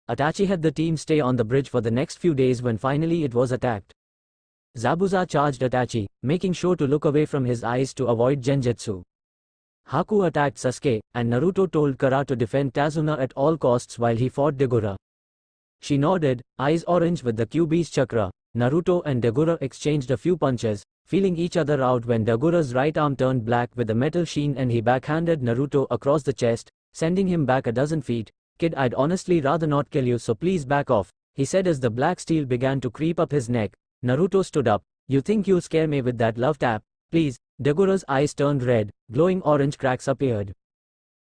Itachi had the team stay on the bridge for the next few days when finally it was attacked. Zabuza charged Itachi, making sure to look away from his eyes to avoid genjutsu. Haku attacked Sasuke, and Naruto told Kara to defend Tazuna at all costs while he fought Deguara. She nodded, eyes orange with the QB's chakra. Naruto and Deguara exchanged a few punches, feeling each other out when Deguara's right arm turned black with a metal sheen and he backhanded Naruto across the chest, sending him back a dozen feet. "Kid, I'd honestly rather not kill you, so please back off," he said as the black steel began to creep up his neck. Naruto stood up. "You think you'll scare me with that love tap? Please." Deguara's eyes turned red, glowing orange cracks appeared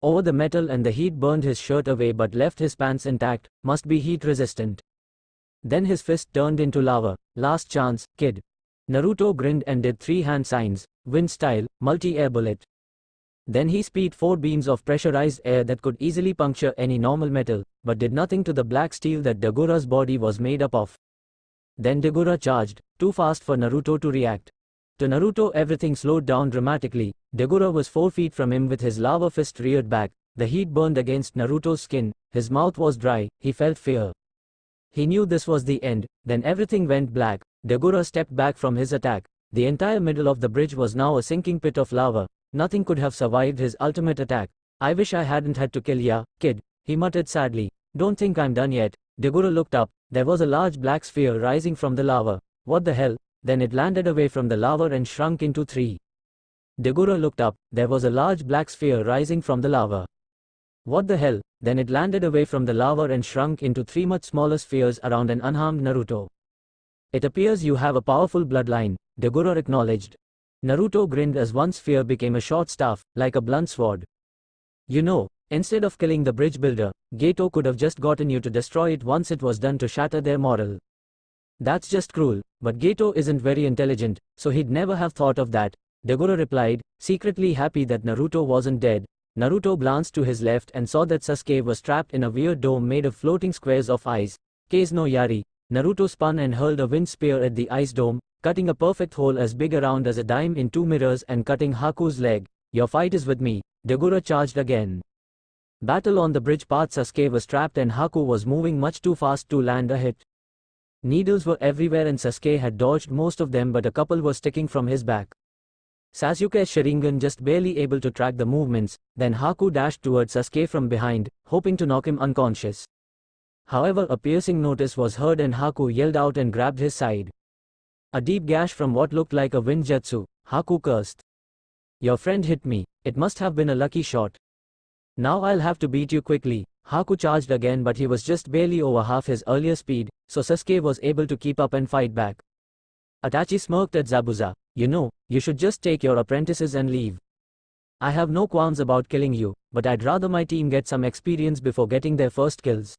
over the metal and the heat burned his shirt away but left his pants intact. Must be heat resistant. Then his fist turned into lava. "Last chance, kid." Naruto grinned and did 3 hand signs, wind style, multi-air bullet. Then he spit 4 beams of pressurized air that could easily puncture any normal metal, but did nothing to the black steel that Deguara's body was made up of. Then Deguara charged, too fast for Naruto to react. To Naruto everything slowed down dramatically. Deguara was 4 feet from him with his lava fist reared back. The heat burned against Naruto's skin, his mouth was dry, he felt fear. He knew this was the end. Then everything went black. Deguara stepped back from his attack. The entire middle of the bridge was now a sinking pit of lava. Nothing could have survived his ultimate attack. "I wish I hadn't had to kill ya, kid," he muttered sadly. "Don't think I'm done yet." Deguara looked up. There was a large black sphere rising from the lava. "What the hell?" Then it landed away from the lava and shrunk into 3. Deguara looked up. There was a large black sphere rising from the lava. "What the hell?" Then it landed away from the lava and shrunk into 3 much smaller spheres around an unharmed Naruto. "It appears you have a powerful bloodline," Deguara acknowledged. Naruto grinned as one sphere became a short staff, like a blunt sword. "You know, instead of killing the bridge builder, Geto could have just gotten you to destroy it once it was done to shatter their morale. That's just cruel, but Geto isn't very intelligent, so he'd never have thought of that," Deguara replied, secretly happy that Naruto wasn't dead. Naruto glanced to his left and saw that Sasuke was trapped in a weird dome made of floating squares of ice. "Case no Yari." Naruto spun and hurled a wind spear at the ice dome, cutting a perfect hole as big around as a dime in 2 mirrors and cutting Haku's leg. "Your fight is with me." Deguara charged again. Battle on the bridge path. Sasuke was trapped and Haku was moving much too fast to land a hit. Needles were everywhere and Sasuke had dodged most of them, but a couple were sticking from his back. Sasuke's Sharingan just barely able to track the movements. Then Haku dashed towards Sasuke from behind, hoping to knock him unconscious. However, a piercing notice was heard and Haku yelled out and grabbed his side. A deep gash from what looked like a wind jutsu. Haku cursed. "Your friend hit me. It must have been a lucky shot. Now I'll have to beat you quickly." Haku charged again, but he was just barely over half his earlier speed, so Sasuke was able to keep up and fight back. Itachi smirked at Zabuza. "You know, you should just take your apprentices and leave. I have no qualms about killing you, but I'd rather my team get some experience before getting their first kills."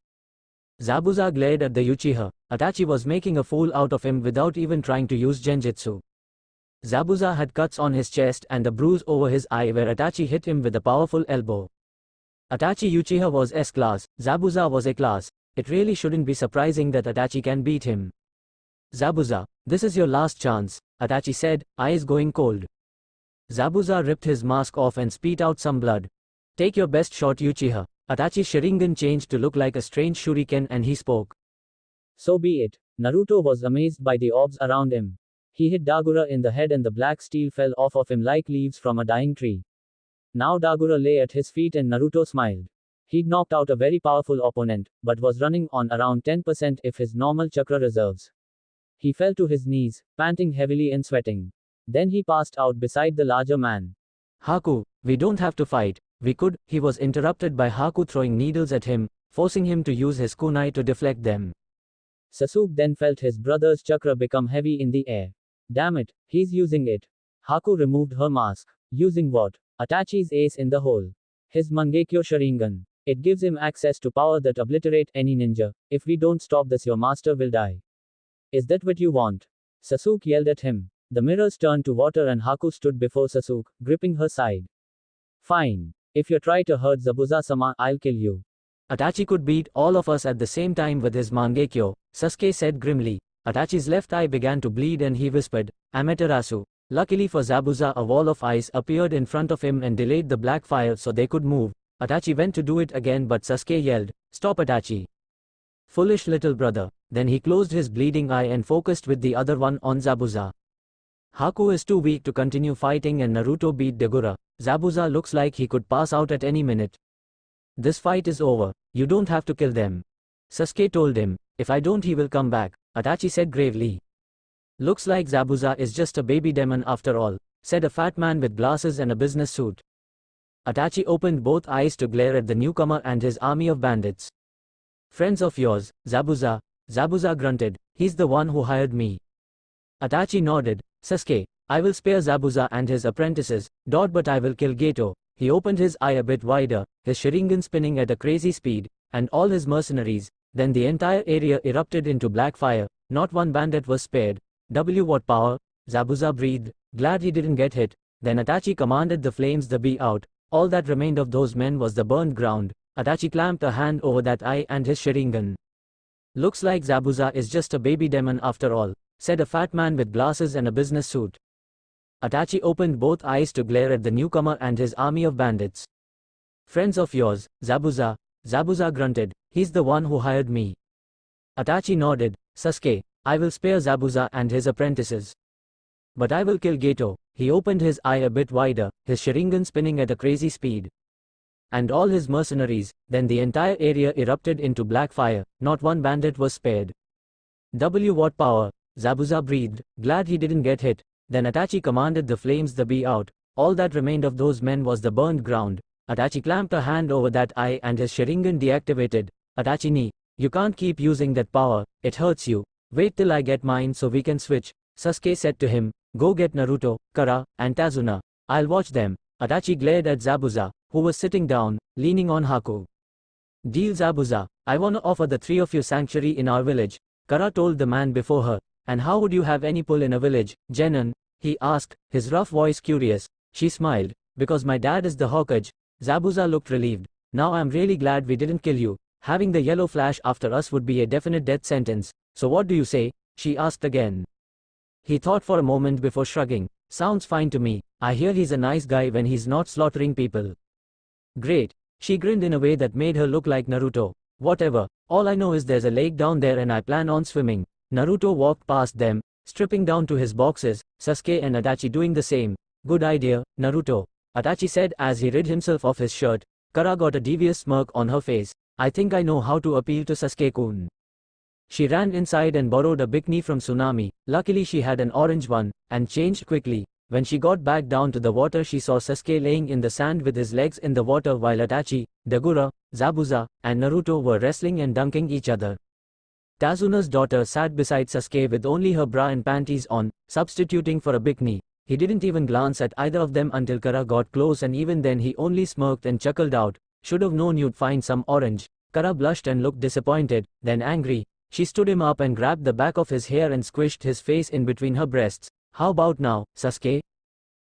Zabuza glared at the Uchiha. Itachi was making a fool out of him without even trying to use genjutsu. Zabuza had cuts on his chest and a bruise over his eye where Itachi hit him with a powerful elbow. Itachi Uchiha was S-class, Zabuza was A-class. It really shouldn't be surprising that Itachi can beat him. "Zabuza, this is your last chance," Itachi said, eyes going cold. Zabuza ripped his mask off and spat out some blood. "Take your best shot, Uchiha." Itachi's Sharingan changed to look like a strange shuriken and he spoke. "So be it." Naruto was amazed by the orbs around him. He hit Deguara in the head and the black steel fell off of him like leaves from a dying tree. Now Deguara lay at his feet and Naruto smiled. He'd knocked out a very powerful opponent, but was running on around 10% of his normal chakra reserves. He fell to his knees, panting heavily and sweating. Then he passed out beside the larger man. "Haku, we don't have to fight. We could." He was interrupted by Haku throwing needles at him, forcing him to use his kunai to deflect them. Sasuke then felt his brother's chakra become heavy in the air. "Damn it, he's using it." Haku removed her mask. "Using what?" "Itachi's ace in the hole. His Mangekyo Sharingan. It gives him access to power that obliterate any ninja. If we don't stop this, your master will die. Is that what you want?" Sasuke yelled at him. The mirrors turned to water and Haku stood before Sasuke, gripping her side. "Fine. If you try to hurt Zabuza-sama, I'll kill you." "Itachi could beat all of us at the same time with his Mangekyo," Sasuke said grimly. Itachi's left eye began to bleed and he whispered, "Amaterasu." Luckily for Zabuza, a wall of ice appeared in front of him and delayed the black fire so they could move. Itachi went to do it again, but Sasuke yelled, "Stop, Itachi." Foolish little brother. Then he closed his bleeding eye and focused with the other one on Zabuza. Haku is too weak to continue fighting and Naruto beat Deguara. Zabuza looks like he could pass out at any minute. This fight is over. You don't have to kill them. Sasuke told him. If I don't, he will come back, Itachi said gravely. Looks like Zabuza is just a baby demon after all, said a fat man with glasses and a business suit. Itachi opened both eyes to glare at the newcomer and his army of bandits. Friends of yours, Zabuza. Zabuza grunted. He's the one who hired me. Itachi nodded. Sasuke, I will spare Zabuza and his apprentices, but I will kill Geto. He opened his eye a bit wider, his Sharingan spinning at a crazy speed, and all his mercenaries. Then the entire area erupted into black fire. Not one bandit was spared. What power? Zabuza breathed, glad he didn't get hit. Then Itachi commanded the flames to be out. All that remained of those men was the burned ground. Itachi clamped a hand over that eye and his Sharingan. Looks like Zabuza is just a baby demon after all, said a fat man with glasses and a business suit. Itachi opened both eyes to glare at the newcomer and his army of bandits. Friends of yours, Zabuza. Zabuza grunted. He's the one who hired me. Itachi nodded. Sasuke, I will spare Zabuza and his apprentices. But I will kill Geto. He opened his eye a bit wider, his Sharingan spinning at a crazy speed. And all his mercenaries. Then the entire area erupted into black fire. Not one bandit was spared. What power? Zabuza breathed, glad he didn't get hit. Then Itachi commanded the flames to be out. All that remained of those men was the burned ground. Itachi clamped a hand over that eye and his Sharingan deactivated. Itachi ni, you can't keep using that power, it hurts you. Wait till I get mine so we can switch. Sasuke said to him, go get Naruto, Kara, and Tazuna. I'll watch them. Itachi glared at Zabuza, who was sitting down, leaning on Haku. Deal Zabuza, I wanna offer the three of you sanctuary in our village, Kara told the man before her. And how would you have any pull in a village, Genon? He asked, his rough voice curious. She smiled. Because my dad is the Hokage. Zabuza looked relieved. Now I'm really glad we didn't kill you. Having the yellow flash after us would be a definite death sentence. So what do you say? She asked again. He thought for a moment before shrugging. Sounds fine to me. I hear he's a nice guy when he's not slaughtering people. Great. She grinned in a way that made her look like Naruto. Whatever. All I know is there's a lake down there and I plan on swimming. Naruto walked past them, stripping down to his boxes, Sasuke and Itachi doing the same. Good idea, Naruto, Itachi said as he rid himself of his shirt. Kara got a devious smirk on her face. I think I know how to appeal to Sasuke-kun. She ran inside and borrowed a bikini from Tsunami. Luckily she had an orange one, and changed quickly. When she got back down to the water she saw Sasuke laying in the sand with his legs in the water while Itachi, Deguara, Zabuza, and Naruto were wrestling and dunking each other. Tazuna's daughter sat beside Sasuke with only her bra and panties on, substituting for a bikini. He didn't even glance at either of them until Kara got close and even then he only smirked and chuckled out. Should have known you'd find some orange. Kara blushed and looked disappointed, then angry. She stood him up and grabbed the back of his hair and squished his face in between her breasts. How about now, Sasuke?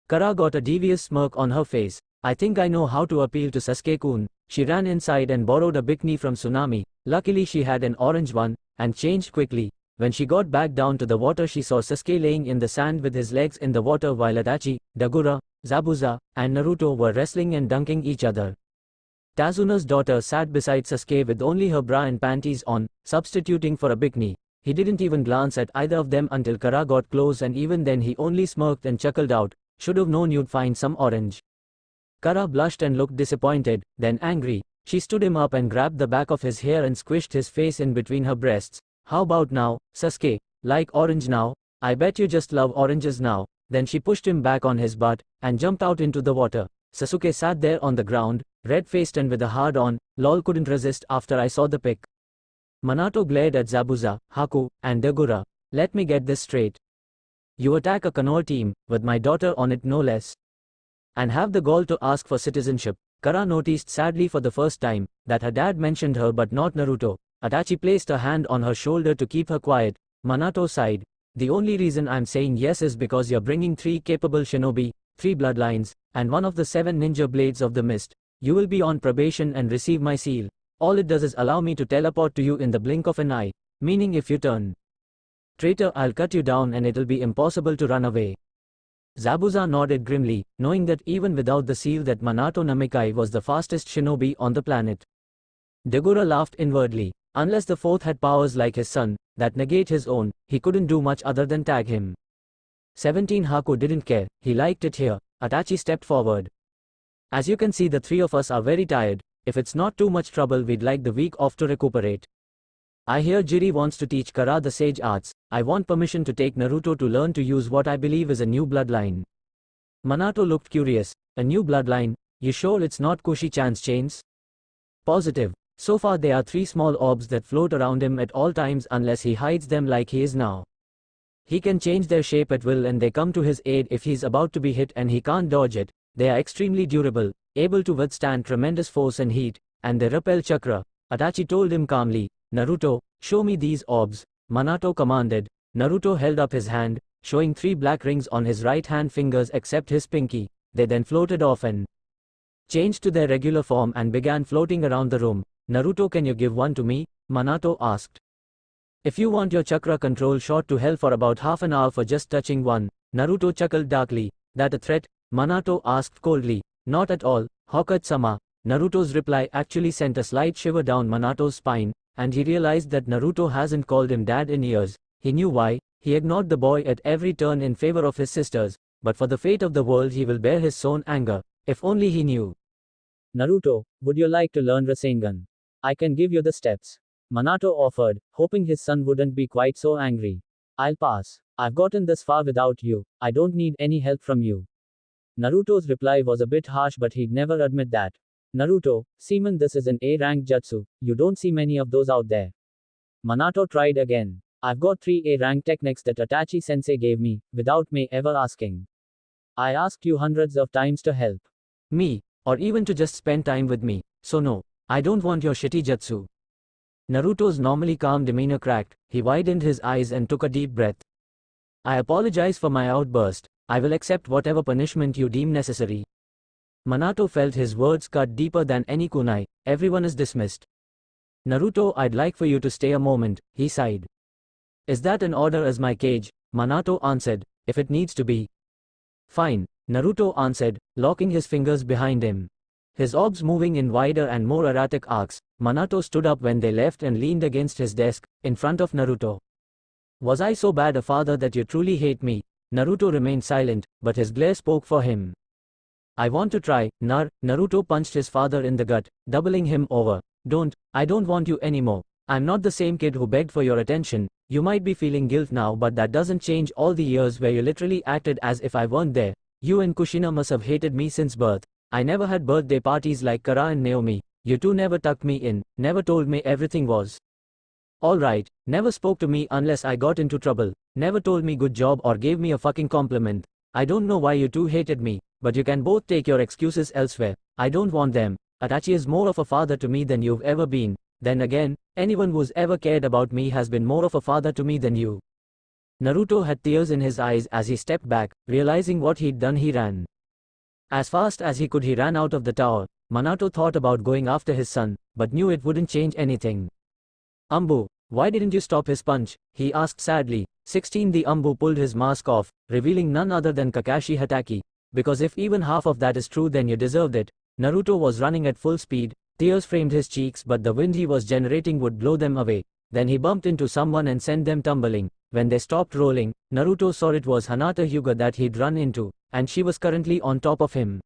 Kara got a devious smirk on her face. I think I know how to appeal to Sasuke-kun. She ran inside and borrowed a bikini from Tsunami. Luckily she had an orange one, and changed quickly. When she got back down to the water she saw Sasuke laying in the sand with his legs in the water while Itachi, Deguara, Zabuza, and Naruto were wrestling and dunking each other. Tazuna's daughter sat beside Sasuke with only her bra and panties on, substituting for a bikini. He didn't even glance at either of them until Kara got close and even then he only smirked and chuckled out. Should have known you'd find some orange. Kara blushed and looked disappointed, then angry. She stood him up and grabbed the back of his hair and squished his face in between her breasts. How about now, Sasuke? Like orange now? I bet you just love oranges now. Then she pushed him back on his butt, and jumped out into the water. Sasuke sat there on the ground, red-faced and with a hard-on. Lol, couldn't resist after I saw the pic. Minato glared at Zabuza, Haku, and Deguara. Let me get this straight. You attack a Konoha team, with my daughter on it no less. And have the gall to ask for citizenship. Kara noticed sadly for the first time, that her dad mentioned her but not Naruto. Itachi placed a hand on her shoulder to keep her quiet. Minato sighed. The only reason I'm saying yes is because you're bringing 3 capable shinobi, 3 bloodlines, and one of the 7 ninja blades of the mist. You will be on probation and receive my seal. All it does is allow me to teleport to you in the blink of an eye. Meaning if you turn traitor I'll cut you down and it'll be impossible to run away. Zabuza nodded grimly, knowing that even without the seal that Minato Namikai was the fastest shinobi on the planet. Deguara laughed inwardly. Unless the fourth had powers like his son, that negate his own, he couldn't do much other than tag him. 17 Haku didn't care, he liked it here. Itachi stepped forward. As you can see, the three of us are very tired. If it's not too much trouble, we'd like the week off to recuperate. I hear Jiri wants to teach Kara the sage arts. I want permission to take Naruto to learn to use what I believe is a new bloodline. Minato looked curious. A new bloodline? You sure it's not Kushi-chan's chains? Positive. So far there are 3 small orbs that float around him at all times unless he hides them like he is now. He can change their shape at will and they come to his aid if he's about to be hit and he can't dodge it. They are extremely durable, able to withstand tremendous force and heat, and they repel chakra. Itachi told him calmly, Naruto, show me these orbs. Minato commanded. Naruto held up his hand, showing 3 black rings on his right hand fingers except his pinky. They then floated off and changed to their regular form and began floating around the room. Naruto, can you give one to me? Minato asked. If you want your chakra control shot to hell for about half an hour for just touching one. Naruto chuckled darkly. That a threat? Minato asked coldly. Not at all, Hokage-sama. Naruto's reply actually sent a slight shiver down Minato's spine, and he realized that Naruto hasn't called him dad in years. He knew why. He ignored the boy at every turn in favor of his sisters, but for the fate of the world he will bear his own anger. If only he knew. Naruto, would you like to learn Rasengan? I can give you the steps. Minato offered, hoping his son wouldn't be quite so angry. I'll pass. I've gotten this far without you. I don't need any help from you. Naruto's reply was a bit harsh, but he'd never admit that. Naruto, Seaman, this is an A-rank jutsu. You don't see many of those out there. Minato tried again. I've got 3 A-rank techniques that Itachi-sensei gave me, without me ever asking. I asked you hundreds of times to help me, or even to just spend time with me, so no, I don't want your shitty jutsu. Naruto's normally calm demeanor cracked. He widened his eyes and took a deep breath. I apologize for my outburst. I will accept whatever punishment you deem necessary. Minato felt his words cut deeper than any kunai. Everyone is dismissed. Naruto, I'd like for you to stay a moment, he sighed. Is that an order as my cage? Minato answered, if it needs to be. Fine, Naruto answered, locking his fingers behind him. His orbs moving in wider and more erratic arcs. Minato stood up when they left and leaned against his desk, in front of Naruto. Was I so bad a father that you truly hate me? Naruto remained silent, but his glare spoke for him. I want to try, Naruto punched his father in the gut, doubling him over. I don't want you anymore. I'm not the same kid who begged for your attention. You might be feeling guilt now, but that doesn't change all the years where you literally acted as if I weren't there. You and Kushina must have hated me since birth. I never had birthday parties like Kara and Naomi. You two never tucked me in, never told me everything was alright, never spoke to me unless I got into trouble, never told me good job or gave me a fucking compliment. I don't know why you two hated me, but you can both take your excuses elsewhere. I don't want them. Itachi is more of a father to me than you've ever been. Then again, anyone who's ever cared about me has been more of a father to me than you. Naruto had tears in his eyes as he stepped back. Realizing what he'd done, he ran. As fast as he could, he ran out of the tower. Minato thought about going after his son, but knew it wouldn't change anything. Ambu, why didn't you stop his punch? He asked sadly. 16 The Ambu pulled his mask off, revealing none other than Kakashi Hatake. Because if even half of that is true, then you deserved it. Naruto was running at full speed. Tears framed his cheeks, but the wind he was generating would blow them away. Then he bumped into someone and sent them tumbling. When they stopped rolling, Naruto saw it was Hinata Hyuga that he'd run into, and she was currently on top of him.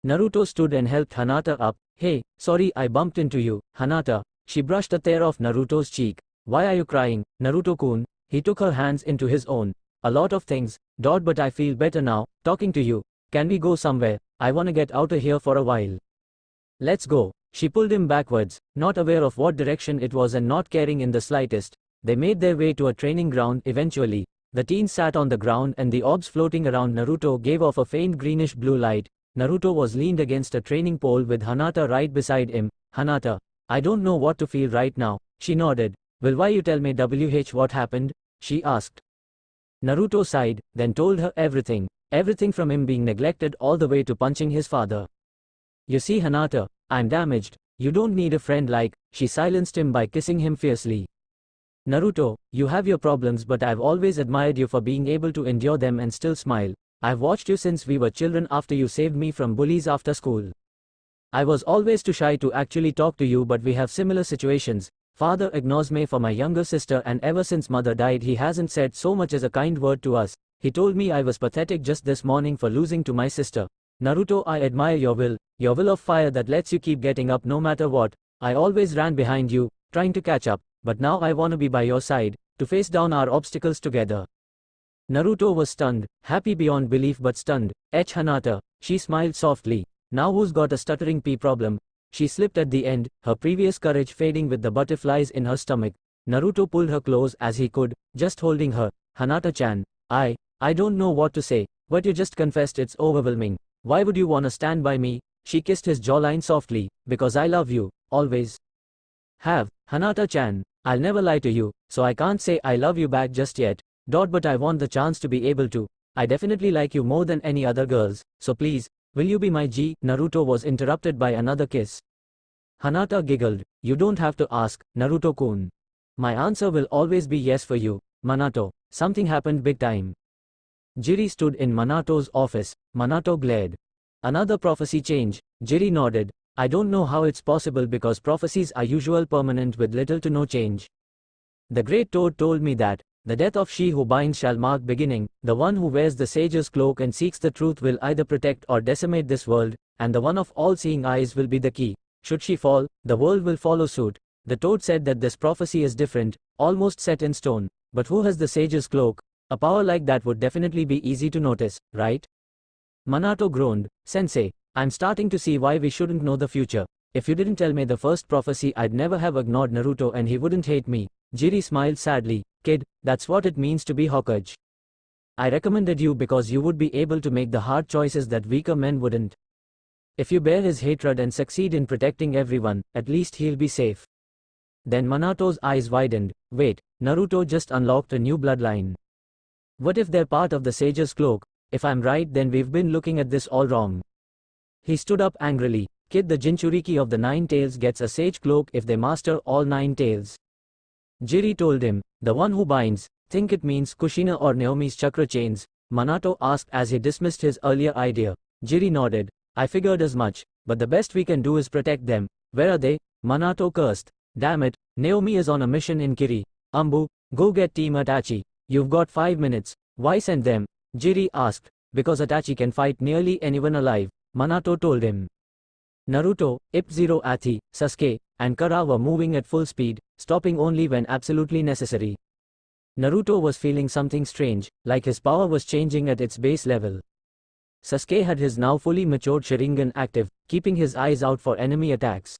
Naruto stood and helped Hinata up. Hey, sorry I bumped into you, Hinata. She brushed a tear off Naruto's cheek. Why are you crying, Naruto-kun? He took her hands into his own. A lot of things, but I feel better now, talking to you. Can we go somewhere? I wanna get out of here for a while. Let's go. She pulled him backwards, not aware of what direction it was and not caring in the slightest. They made their way to a training ground eventually. The teens sat on the ground and the orbs floating around Naruto gave off a faint greenish blue light. Naruto was leaned against a training pole with Hinata right beside him. Hinata, I don't know what to feel right now. She nodded. Will why you tell me what happened? She asked. Naruto sighed, then told her everything. Everything from him being neglected all the way to punching his father. You see Hinata, I'm damaged. You don't need a friend like. She silenced him by kissing him fiercely. Naruto, you have your problems, but I've always admired you for being able to endure them and still smile. I've watched you since we were children after you saved me from bullies after school. I was always too shy to actually talk to you, but we have similar situations. Father ignores me for my younger sister, and ever since mother died he hasn't said so much as a kind word to us. He told me I was pathetic just this morning for losing to my sister. Naruto, I admire your will of fire that lets you keep getting up no matter what. I always ran behind you, trying to catch up, but now I wanna be by your side, to face down our obstacles together. Naruto was stunned, happy beyond belief but stunned. Hinata, she smiled softly. Now who's got a stuttering pee problem? She slipped at the end, her previous courage fading with the butterflies in her stomach. Naruto pulled her close as he could, just holding her. Hinata-chan, I don't know what to say, but you just confessed it's overwhelming. Why would you wanna stand by me? She kissed his jawline softly. Because I love you, always. Have, Hinata-chan, I'll never lie to you, so I can't say I love you back just yet. But I want the chance to be able to. I definitely like you more than any other girls, so please, will you be my G? Naruto was interrupted by another kiss. Hinata giggled. You don't have to ask, Naruto-kun. My answer will always be yes for you, Minato. Something happened big time. Jiri stood in Minato's office. Minato glared. Another prophecy change. Jiri nodded. I don't know how it's possible because prophecies are usually permanent with little to no change. The Great Toad told me that the death of she who binds shall mark beginning. The one who wears the sage's cloak and seeks the truth will either protect or decimate this world, and the one of all-seeing eyes will be the key. Should she fall, the world will follow suit. The Toad said that this prophecy is different, almost set in stone. But who has the sage's cloak? A power like that would definitely be easy to notice, right? Minato groaned. Sensei, I'm starting to see why we shouldn't know the future. If you didn't tell me the first prophecy, I'd never have ignored Naruto and he wouldn't hate me. Jiri smiled sadly. Kid, that's what it means to be Hokage. I recommended you because you would be able to make the hard choices that weaker men wouldn't. If you bear his hatred and succeed in protecting everyone, at least he'll be safe. Then Minato's eyes widened. Wait, Naruto just unlocked a new bloodline. What if they're part of the sage's cloak? If I'm right, then we've been looking at this all wrong. He stood up angrily. Kid, the Jinchuriki of the 9 tails gets a sage cloak if they master all 9 tails. Jiri told him, the one who binds, think it means Kushina or Naomi's chakra chains? Minato asked as he dismissed his earlier idea. Jiri nodded. I figured as much, but the best we can do is protect them. Where are they? Minato cursed. Damn it, Naomi is on a mission in Kiri. Ambu, go get Team Itachi. You've got 5 minutes. Why send them? Jiri asked. Because Itachi can fight nearly anyone alive, Minato told him. Naruto, Ip-Zero Athi, Sasuke, and Kara were moving at full speed, stopping only when absolutely necessary. Naruto was feeling something strange, like his power was changing at its base level. Sasuke had his now fully matured Sharingan active, keeping his eyes out for enemy attacks.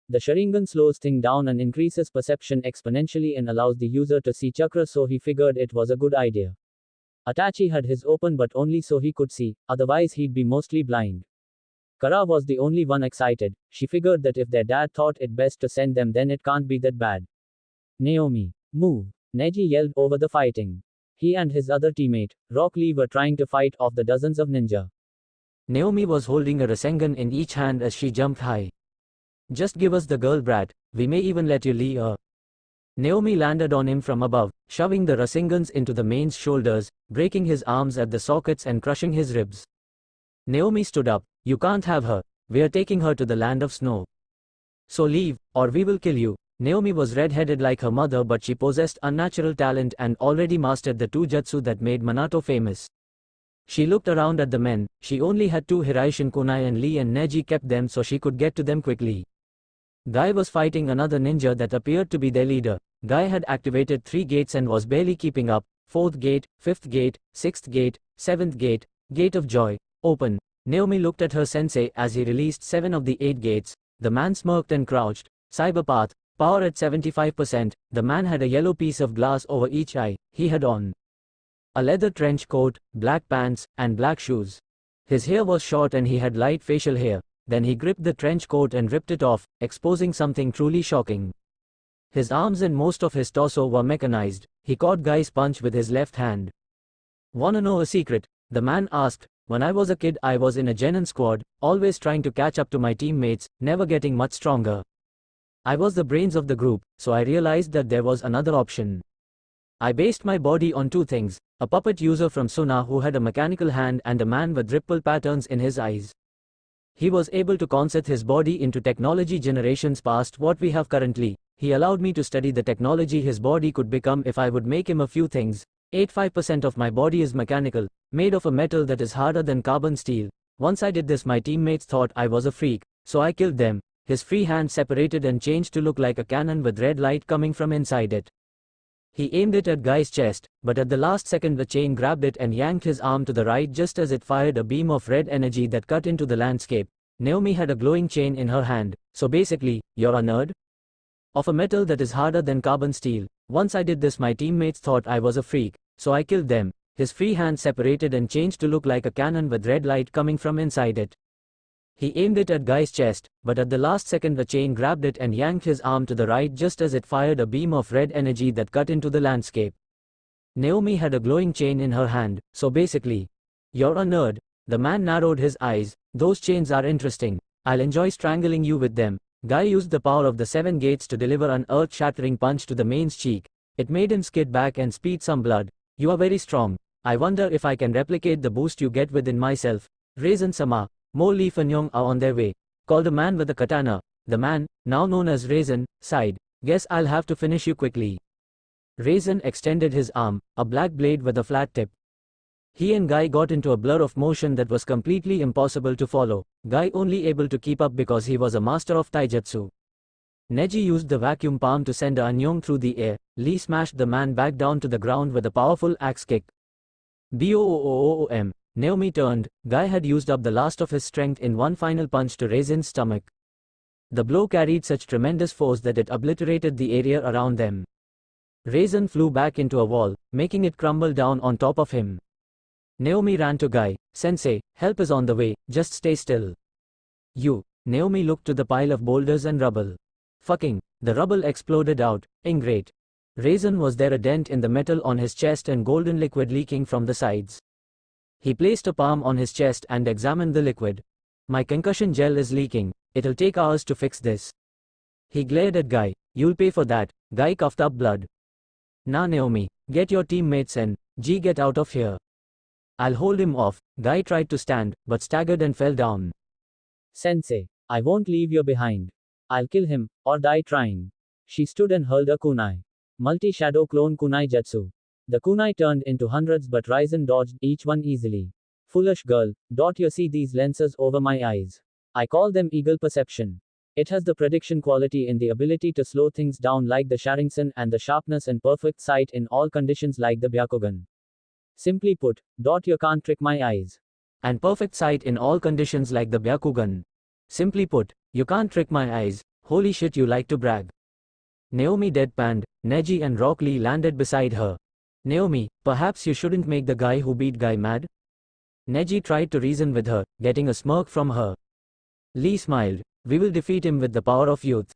The Sharingan slows things down and increases perception exponentially and allows the user to see chakra, so he figured it was a good idea. Itachi had his open but only so he could see, otherwise he'd be mostly blind. Kara was the only one excited. She figured that if their dad thought it best to send them, then it can't be that bad. Naomi, move! Neji yelled over the fighting. He and his other teammate, Rock Lee, were trying to fight off the dozens of ninja. Naomi was holding a Rasengan in each hand as she jumped high. Just give us the girl, brat. We may even let you Lee her. Naomi landed on him from above, shoving the Rasengans into the man's shoulders, breaking his arms at the sockets and crushing his ribs. Naomi stood up. You can't have her. We're taking her to the land of snow. So leave, or we will kill you. Naomi was red-headed like her mother, but she possessed unnatural talent and already mastered the 2 jutsu that made Minato famous. She looked around at the men. She only had 2 Hiraishin kunai and Lee and Neji kept them so she could get to them quickly. Guy was fighting another ninja that appeared to be their leader. Guy had activated 3 gates and was barely keeping up. 4th gate, 5th gate, 6th gate, 7th gate, Gate of Joy, open. Naomi looked at her sensei as he released 7 of the 8 gates. The man smirked and crouched. Cyberpath, power at 75%. The man had a yellow piece of glass over each eye. He had on a leather trench coat, black pants, and black shoes. His hair was short and he had light facial hair. Then he gripped the trench coat and ripped it off, exposing something truly shocking. His arms and most of his torso were mechanized. He caught Guy's punch with his left hand. Wanna know a secret? The man asked. When I was a kid, I was in a Genin squad, always trying to catch up to my teammates, never getting much stronger. I was the brains of the group, so I realized that there was another option. I based my body on 2 things, a puppet user from Suna who had a mechanical hand and a man with ripple patterns in his eyes. He was able to concept his body into technology generations past what we have currently. He allowed me to study the technology his body could become if I would make him a few things. 85% of my body is mechanical, made of a metal that is harder than carbon steel. Once I did this, my teammates thought I was a freak, so I killed them. His free hand separated and changed to look like a cannon with red light coming from inside it. He aimed it at Guy's chest, but at the last second the chain grabbed it and yanked his arm to the right just as it fired a beam of red energy that cut into the landscape. Naomi had a glowing chain in her hand. So basically, you're a nerd? Of a metal that is harder than carbon steel. Once I did this, my teammates thought I was a freak, so I killed them. His free hand separated and changed to look like a cannon with red light coming from inside it. He aimed it at Guy's chest, but at the last second the chain grabbed it and yanked his arm to the right just as it fired a beam of red energy that cut into the landscape. Naomi had a glowing chain in her hand. So basically, you're a nerd. The man narrowed his eyes. Those chains are interesting. I'll enjoy strangling you with them. Guy used the power of the 7 gates to deliver an earth-shattering punch to the man's cheek. It made him skid back and speed some blood. You are very strong. I wonder if I can replicate the boost you get within myself. Raisin-sama, more Leaf and Young are on their way, called the man with the katana. The man, now known as Raisin, sighed. Guess I'll have to finish you quickly. Raisin extended his arm, a black blade with a flat tip. He and Guy got into a blur of motion that was completely impossible to follow. Guy only able to keep up because he was a master of taijutsu. Neji used the vacuum palm to send a Anyong through the air. Lee smashed the man back down to the ground with a powerful axe kick. Boom! Naomi turned. Guy had used up the last of his strength in one final punch to Raisin's stomach. The blow carried such tremendous force that it obliterated the area around them. Raisin flew back into a wall, making it crumble down on top of him. Naomi ran to Guy. Sensei, help is on the way, just stay still. You. Naomi looked to the pile of boulders and rubble. Fucking. The rubble exploded out. Ingrate. Raisin was there, a dent in the metal on his chest and golden liquid leaking from the sides. He placed a palm on his chest and examined the liquid. My concussion gel is leaking. It'll take hours to fix this. He glared at Guy. You'll pay for that. Guy coughed up blood. Nah Naomi, get your teammates in. Get out of here. I'll hold him off. Guy tried to stand, but staggered and fell down. Sensei, I won't leave you behind. I'll kill him, or die trying. She stood and hurled a kunai. Multi-shadow clone kunai jutsu. The kunai turned into hundreds, but Raisin dodged each one easily. Foolish girl, don't you see these lenses over my eyes? I call them eagle perception. It has the prediction quality in the ability to slow things down like the Sharingan and the sharpness and perfect sight in all conditions like the Byakugan. Simply put, you can't trick my eyes. And perfect sight in all conditions like the Byakugan. Simply put, you can't trick my eyes. Holy shit, you like to brag. Naomi deadpanned. Neji and Rock Lee landed beside her. Naomi, perhaps you shouldn't make the guy who beat Guy mad? Neji tried to reason with her, getting a smirk from her. Lee smiled. We will defeat him with the power of youth.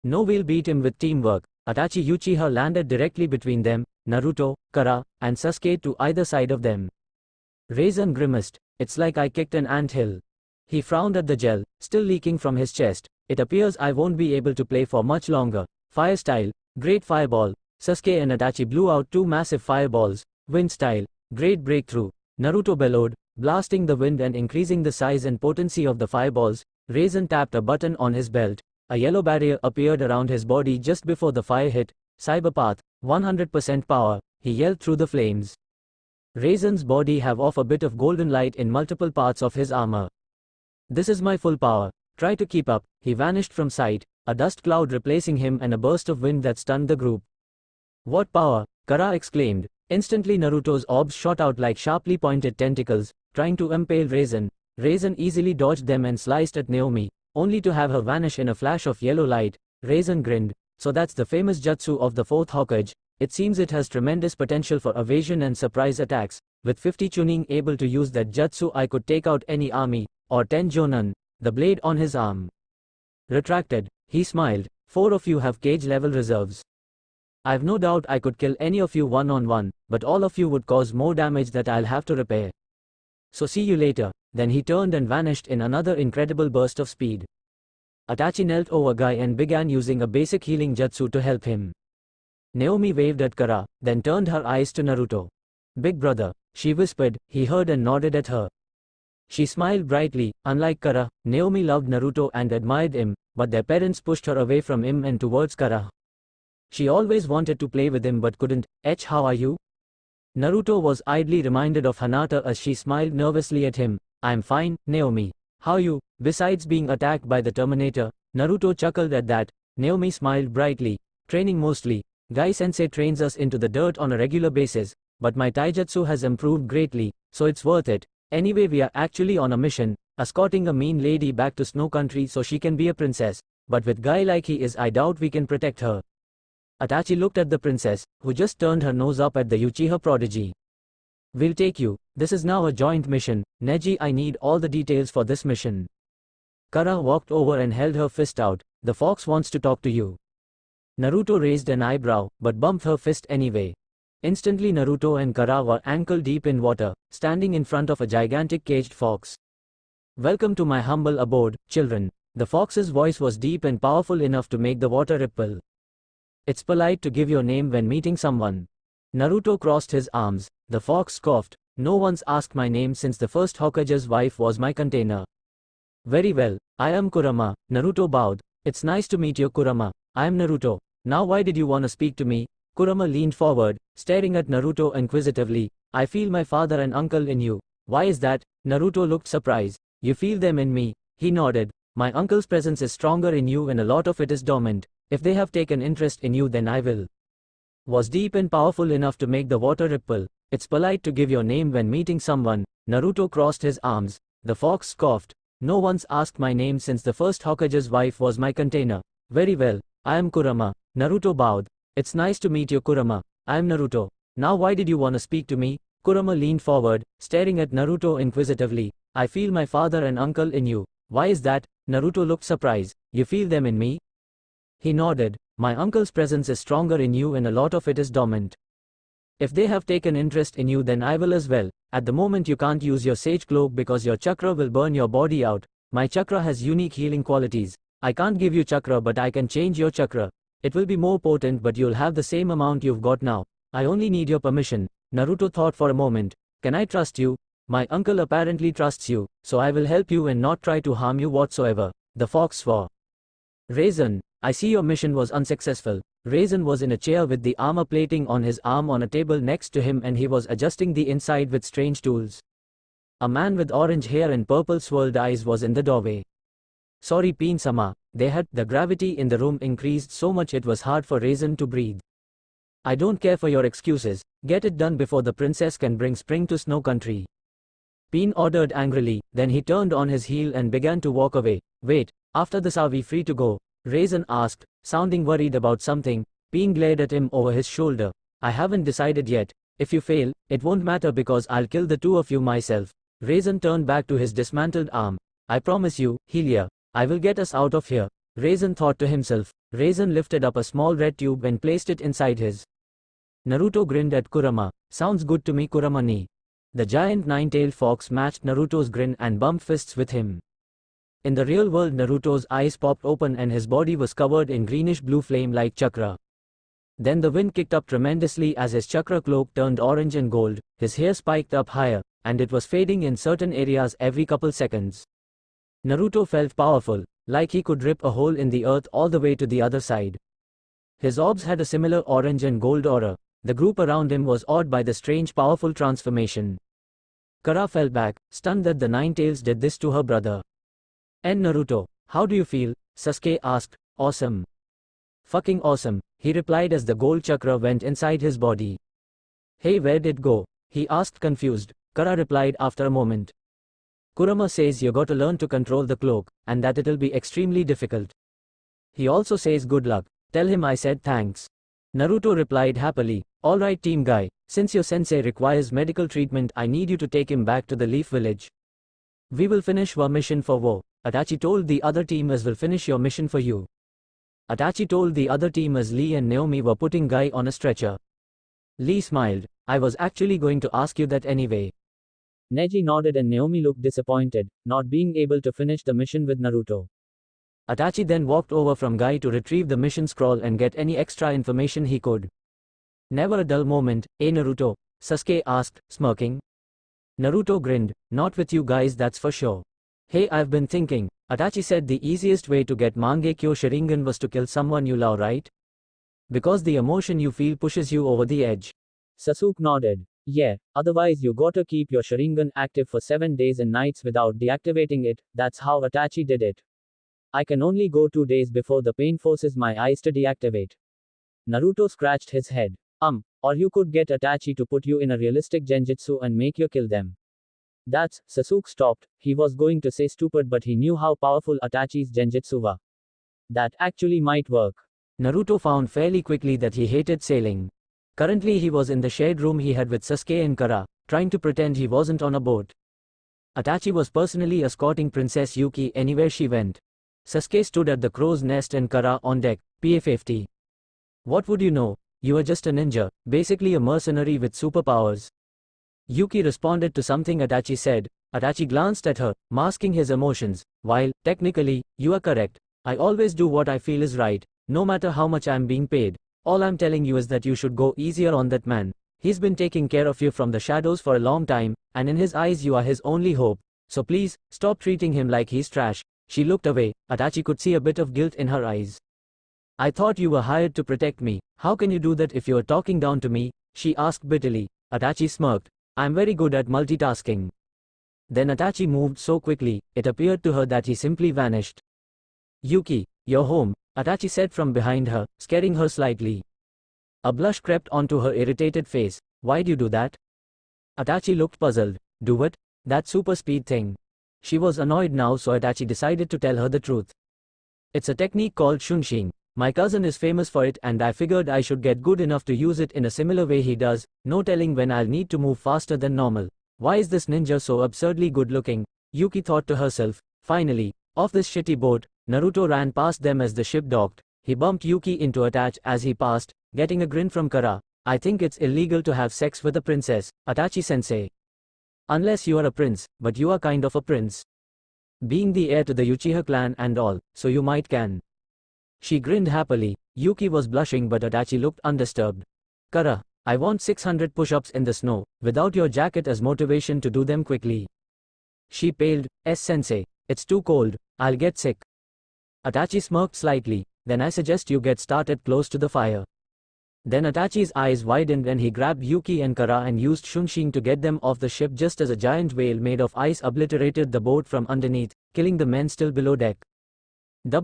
No, we'll beat him with teamwork. Itachi Uchiha landed directly between them, Naruto, Kara, and Sasuke to either side of them. Raisin grimaced. It's like I kicked an anthill. He frowned at the gel, still leaking from his chest. It appears I won't be able to play for much longer. Fire style, great fireball. Sasuke and Itachi blew out 2 massive fireballs. Wind style, great breakthrough. Naruto bellowed, blasting the wind and increasing the size and potency of the fireballs. Raisin tapped a button on his belt. A yellow barrier appeared around his body just before the fire hit. Cyberpath, 100% power, he yelled through the flames. Raisin's body have off a bit of golden light in multiple parts of his armor. This is my full power. Try to keep up. He vanished from sight, a dust cloud replacing him and a burst of wind that stunned the group. What power? Kara exclaimed. Instantly Naruto's orbs shot out like sharply pointed tentacles, trying to impale Raisin. Raisin easily dodged them and sliced at Naomi, only to have her vanish in a flash of yellow light. Raisin grinned. So that's the famous jutsu of the 4th Hokage. It seems it has tremendous potential for evasion and surprise attacks. With 50 tuning able to use that jutsu, I could take out any army, or 10 jonin. The blade on his arm retracted. He smiled. 4 of you have cage level reserves. I've no doubt I could kill any of you one-on-one, but all of you would cause more damage that I'll have to repair. So see you later. Then he turned and vanished in another incredible burst of speed. Itachi knelt over Guy and began using a basic healing jutsu to help him. Naomi waved at Kara, then turned her eyes to Naruto. Big brother, she whispered. He heard and nodded at her. She smiled brightly. Unlike Kara, Naomi loved Naruto and admired him, but their parents pushed her away from him and towards Kara. She always wanted to play with him but couldn't. How are you? Naruto was idly reminded of Hinata as she smiled nervously at him. I'm fine, Naomi. How you? Besides being attacked by the Terminator, Naruto chuckled at that. Naomi smiled brightly. Training mostly. Guy-sensei trains us into the dirt on a regular basis, but my taijutsu has improved greatly, so it's worth it. Anyway, we are actually on a mission, escorting a mean lady back to Snow Country so she can be a princess, but with Guy like he is, I doubt we can protect her. Itachi looked at the princess, who just turned her nose up at the Uchiha prodigy. We'll take you. This is now a joint mission. Neji, I need all the details for this mission. Kara walked over and held her fist out. The fox wants to talk to you. Naruto raised an eyebrow, but bumped her fist anyway. Instantly Naruto and Kara were ankle deep in water, standing in front of a gigantic caged fox. Welcome to my humble abode, children. The fox's voice was deep and powerful enough to make the water ripple. It's polite to give your name when meeting someone. Naruto crossed his arms. The fox scoffed. No one's asked my name since the first Hokage's wife was my container. Very well, I am Kurama. Naruto bowed. It's nice to meet you, Kurama. I am Naruto. Now why did you want to speak to me? Kurama leaned forward, staring at Naruto inquisitively. I feel my father and uncle in you. Why is that? Naruto looked surprised. You feel them in me? He nodded. My uncle's presence is stronger in you and a lot of it is dormant. If they have taken interest in you, then I will. Was deep and powerful enough to make the water ripple. It's polite to give your name when meeting someone. Naruto crossed his arms. The fox scoffed. No one's asked my name since the first Hokage's wife was my container. Very well, I am Kurama. Naruto bowed. It's nice to meet you, Kurama. I am Naruto. Now why did you want to speak to me? Kurama leaned forward, staring at Naruto inquisitively. I feel my father and uncle in you. Why is that? Naruto looked surprised. You feel them in me? He nodded. My uncle's presence is stronger in you and a lot of it is dormant. If they have taken interest in you, then I will as well. At the moment you can't use your sage cloak because your chakra will burn your body out. My chakra has unique healing qualities. I can't give you chakra, but I can change your chakra. It will be more potent, but you'll have the same amount you've got now. I only need your permission. Naruto thought for a moment. Can I trust you? My uncle apparently trusts you, so I will help you and not try to harm you whatsoever. The fox swore. Raisin, I see your mission was unsuccessful. Raisin was in a chair with the armor plating on his arm on a table next to him, and he was adjusting the inside with strange tools. A man with orange hair and purple swirled eyes was in the doorway. Sorry, Pin-sama. The gravity in the room increased so much it was hard for Raisin to breathe. I don't care for your excuses. Get it done before the princess can bring spring to Snow Country. Pin ordered angrily, then he turned on his heel and began to walk away. Wait, after this are we free to go? Raisin asked, sounding worried about something. Pin glared at him over his shoulder. I haven't decided yet. If you fail, it won't matter because I'll kill the two of you myself. Raisin turned back to his dismantled arm. I promise you, Helia, I will get us out of here. Raisin thought to himself. Raisin lifted up a small red tube and placed it inside his. Naruto grinned at Kurama. Sounds good to me, Kurama-ni. The giant nine-tailed fox matched Naruto's grin and bumped fists with him. In the real world, Naruto's eyes popped open and his body was covered in greenish-blue flame-like chakra. Then the wind kicked up tremendously as his chakra cloak turned orange and gold, his hair spiked up higher, and it was fading in certain areas every couple seconds. Naruto felt powerful, like he could rip a hole in the earth all the way to the other side. His orbs had a similar orange and gold aura. The group around him was awed by the strange powerful transformation. Kara fell back, stunned that the Nine-Tails did this to her brother. And Naruto, how do you feel? Sasuke asked. Awesome. Fucking awesome, he replied as the gold chakra went inside his body. Hey, where'd it go? He asked confused. Kara replied after a moment. Kurama says you got to learn to control the cloak, and that it'll be extremely difficult. He also says good luck. Tell him I said thanks. Naruto replied happily. Alright team guy, since your sensei requires medical treatment, I need you to take him back to the Leaf Village. We will finish our mission for Wo. Itachi told the other team as will finish your mission for you. Itachi told the other team as Lee and Naomi were putting Guy on a stretcher. Lee smiled. I was actually going to ask you that anyway. Neji nodded and Naomi looked disappointed, not being able to finish the mission with Naruto. Itachi then walked over from Guy to retrieve the mission scroll and get any extra information he could. Never a dull moment, Naruto? Sasuke asked, smirking. Naruto grinned, not with you guys, that's for sure. Hey, I've been thinking. Itachi said the easiest way to get Mangekyo Sharingan was to kill someone you love, right? Because the emotion you feel pushes you over the edge. Sasuke nodded. Yeah, otherwise you gotta keep your Sharingan active for 7 days and nights without deactivating it. That's how Itachi did it. I can only go 2 days before the pain forces my eyes to deactivate. Naruto scratched his head. Or you could get Itachi to put you in a realistic genjutsu and make you kill them. Sasuke stopped. He was going to say stupid, but he knew how powerful Itachi's genjutsu were. That actually might work. Naruto found fairly quickly that he hated sailing. Currently he was in the shared room he had with Sasuke and Kara, trying to pretend he wasn't on a boat. Itachi was personally escorting Princess Yuki anywhere she went. Sasuke stood at the crow's nest and Kara on deck, PA-50. What would you know? You are just a ninja, basically a mercenary with superpowers. Yuki responded to something Itachi said. Itachi glanced at her, masking his emotions. While, technically, you are correct. I always do what I feel is right, no matter how much I'm being paid. All I'm telling you is that you should go easier on that man. He's been taking care of you from the shadows for a long time, and in his eyes you are his only hope. So please, stop treating him like he's trash. She looked away. Itachi could see a bit of guilt in her eyes. I thought you were hired to protect me. How can you do that if you are talking down to me? She asked bitterly. Itachi smirked. I'm very good at multitasking. Then Itachi moved so quickly, it appeared to her that he simply vanished. Yuki, you're home, Itachi said from behind her, scaring her slightly. A blush crept onto her irritated face. Why'd you do that? Itachi looked puzzled. Do what? That super speed thing. She was annoyed now, so Itachi decided to tell her the truth. It's a technique called Shunshin. My cousin is famous for it and I figured I should get good enough to use it in a similar way he does, no telling when I'll need to move faster than normal. Why is this ninja so absurdly good looking? Yuki thought to herself. Finally, off this shitty boat, Naruto ran past them as the ship docked. He bumped Yuki into Itachi as he passed, getting a grin from Kara. I think it's illegal to have sex with a princess, Itachi-sensei. Unless you are a prince, but you are kind of a prince. Being the heir to the Uchiha clan and all, so you might can. She grinned happily. Yuki was blushing but Itachi looked undisturbed. Kara, I want 600 push-ups in the snow, without your jacket as motivation to do them quickly. She paled. Sensei, it's too cold, I'll get sick. Itachi smirked slightly. Then I suggest you get started close to the fire. Then Itachi's eyes widened and he grabbed Yuki and Kara and used Shunshin to get them off the ship just as a giant whale made of ice obliterated the boat from underneath, killing the men still below deck. What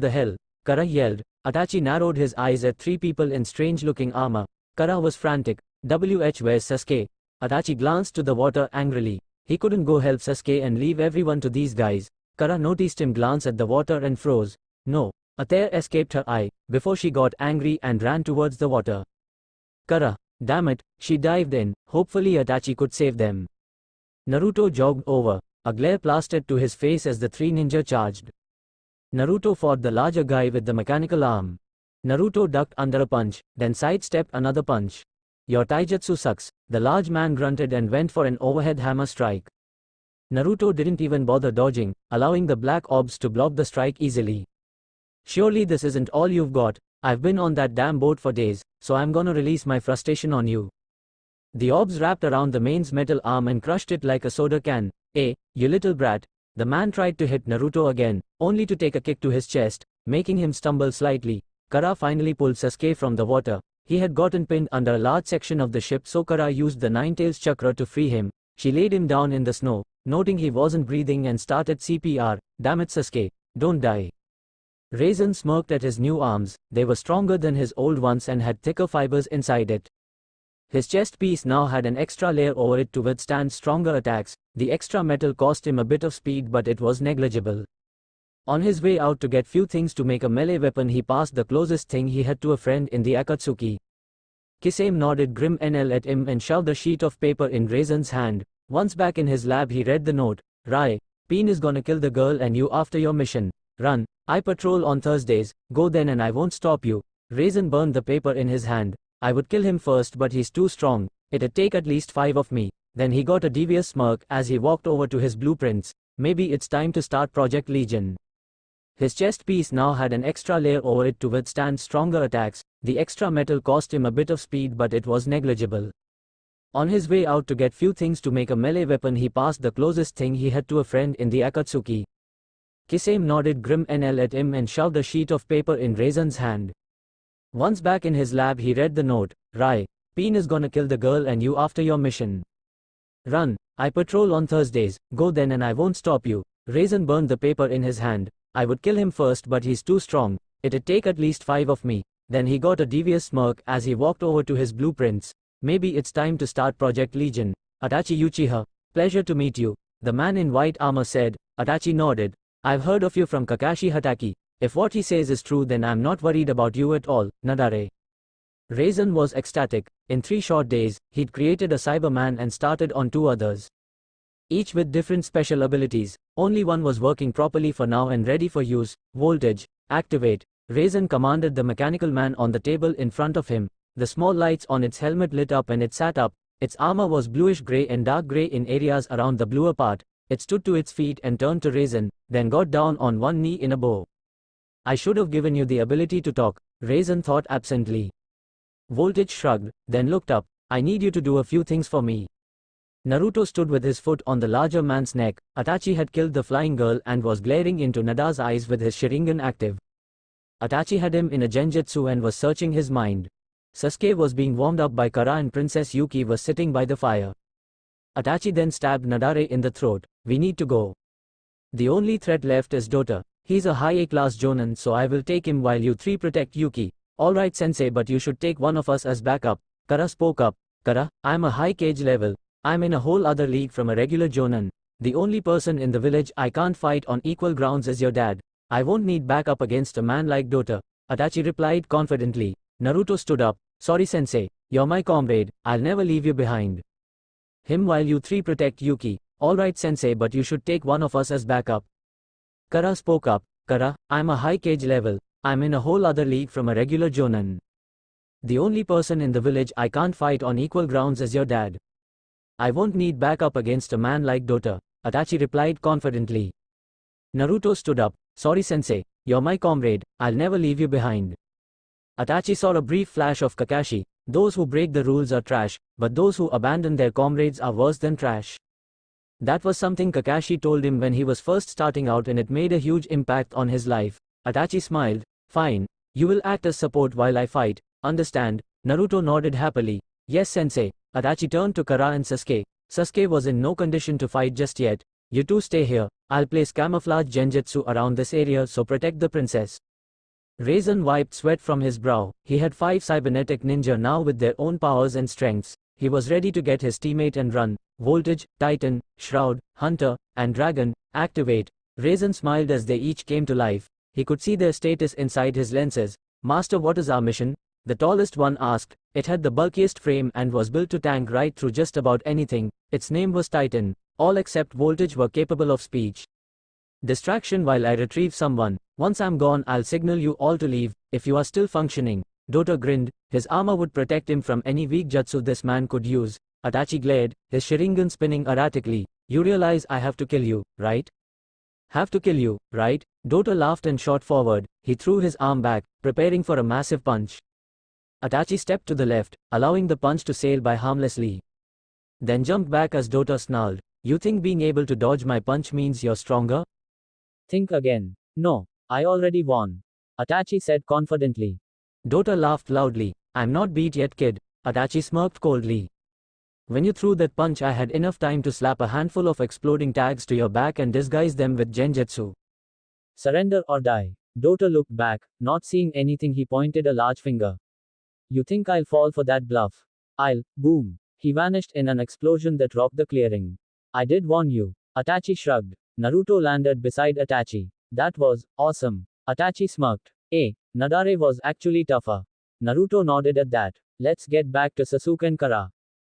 the hell? Kara yelled. Itachi narrowed his eyes at 3 people in strange-looking armor. Kara was frantic. Where's Sasuke? Itachi glanced to the water angrily. He couldn't go help Sasuke and leave everyone to these guys. Kara noticed him glance at the water and froze. No. A tear escaped her eye, before she got angry and ran towards the water. Kara, damn it, she dived in. Hopefully Itachi could save them. Naruto jogged over. A glare plastered to his face as the 3 ninja charged. Naruto fought the larger guy with the mechanical arm. Naruto ducked under a punch, then sidestepped another punch. Your taijutsu sucks, the large man grunted and went for an overhead hammer strike. Naruto didn't even bother dodging, allowing the black orbs to block the strike easily. Surely this isn't all you've got. I've been on that damn boat for days, so I'm gonna release my frustration on you. The orbs wrapped around the man's metal arm and crushed it like a soda can. Hey, you little brat. The man tried to hit Naruto again, only to take a kick to his chest, making him stumble slightly. Kara finally pulled Sasuke from the water. He had gotten pinned under a large section of the ship, so Kara used the Nine-Tails chakra to free him. She laid him down in the snow, noting he wasn't breathing and started CPR. Damn it Sasuke, don't die. Raisin smirked at his new arms. They were stronger than his old ones and had thicker fibers inside it. His chest piece now had an extra layer over it to withstand stronger attacks. The extra metal cost him a bit of speed but it was negligible. On his way out to get few things to make a melee weapon, he passed the closest thing he had to a friend in the Akatsuki. Kisame nodded grim NL at him and shoved a sheet of paper in Raisin's hand. Once back in his lab he read the note. Rai, Peen is gonna kill the girl and you after your mission. Run. I patrol on Thursdays. Go then and I won't stop you. Raisin burned the paper in his hand. I would kill him first but he's too strong. It'd take at least 5 of me. Then he got a devious smirk as he walked over to his blueprints. Maybe it's time to start Project Legion. His chest piece now had an extra layer over it to withstand stronger attacks. The extra metal cost him a bit of speed but it was negligible. On his way out to get few things to make a melee weapon, he passed the closest thing he had to a friend in the Akatsuki. Kisame nodded grim NL at him and shoved a sheet of paper in Raisin's hand. Once back in his lab, he read the note. Rai, Peen is gonna kill the girl and you after your mission. Run, I patrol on Thursdays, go then and I won't stop you. Raisin burned the paper in his hand. I would kill him first, but he's too strong. It'd take at least 5 of me. Then he got a devious smirk as he walked over to his blueprints. Maybe it's time to start Project Legion. Itachi Uchiha, pleasure to meet you, the man in white armor said. Itachi nodded. I've heard of you from Kakashi Hatake. If what he says is true, then I'm not worried about you at all, Nadare. Raisin was ecstatic. In 3 short days, he'd created a Cyberman and started on 2 others. Each with different special abilities. Only one was working properly for now and ready for use. Voltage, activate. Raisin commanded the mechanical man on the table in front of him. The small lights on its helmet lit up and it sat up. Its armor was bluish gray and dark gray in areas around the bluer part. It stood to its feet and turned to Raisin, then got down on one knee in a bow. I should have given you the ability to talk, Raisin thought absently. Voltage shrugged, then looked up. I need you to do a few things for me. Naruto stood with his foot on the larger man's neck. Itachi had killed the flying girl and was glaring into Nada's eyes with his Sharingan active. Itachi had him in a genjutsu and was searching his mind. Sasuke was being warmed up by Kara and Princess Yuki was sitting by the fire. Itachi then stabbed Nadare in the throat. We need to go. The only threat left is Dota. He's a high A-class Jonin, so I will take him while you 3 protect Yuki. Alright sensei, but you should take one of us as backup. Kara spoke up. Kara, I'm a high cage level. I'm in a whole other league from a regular Jonin. The only person in the village I can't fight on equal grounds is your dad. I won't need backup against a man like Dota. Itachi replied confidently. Naruto stood up. Sorry sensei, you're my comrade, I'll never leave you behind. Him while you 3 protect Yuki. Alright sensei, but you should take one of us as backup. Kara spoke up. Kara, I'm a high cage level. I'm in a whole other league from a regular Jonin. The only person in the village I can't fight on equal grounds is your dad. I won't need backup against a man like Dota, Itachi replied confidently. Naruto stood up. Sorry sensei, you're my comrade, I'll never leave you behind. Itachi saw a brief flash of Kakashi. Those who break the rules are trash, but those who abandon their comrades are worse than trash. That was something Kakashi told him when he was first starting out, and it made a huge impact on his life. Itachi smiled. Fine. You will act as support while I fight, understand? Naruto nodded happily. Yes sensei. Itachi turned to Kara and Sasuke. Sasuke was in no condition to fight just yet. You two stay here. I'll place camouflage genjutsu around this area, so protect the princess. Raisin wiped sweat from his brow. He had 5 cybernetic ninja now with their own powers and strengths. He was ready to get his teammate and run. Voltage, Titan, Shroud, Hunter, and Dragon, activate. Raisin smiled as they each came to life. He could see their status inside his lenses. Master, what is our mission? The tallest one asked. It had the bulkiest frame and was built to tank right through just about anything. Its name was Titan. All except Voltage were capable of speech. Distraction while I retrieve someone. Once I'm gone, I'll signal you all to leave, if you are still functioning. Dota grinned. His armor would protect him from any weak jutsu this man could use. Itachi glared, his Sharingan spinning erratically. You realize I have to kill you, right? Have to kill you, right? Dota laughed and shot forward. He threw his arm back, preparing for a massive punch. Itachi stepped to the left, allowing the punch to sail by harmlessly. Then jumped back as Dota snarled. You think being able to dodge my punch means you're stronger? Think again. No, I already won, Itachi said confidently. Dota laughed loudly. I'm not beat yet, kid. Itachi smirked coldly. When you threw that punch, I had enough time to slap a handful of exploding tags to your back and disguise them with genjutsu. Surrender or die. Dota looked back, not seeing anything. He pointed a large finger. You think I'll fall for that bluff? I'll. Boom. He vanished in an explosion that rocked the clearing. I did warn you. Itachi shrugged. Naruto landed beside Itachi. That was awesome. Itachi smirked. Nadare was actually tougher. Naruto nodded at that. Let's get back to Sasuke and Kara.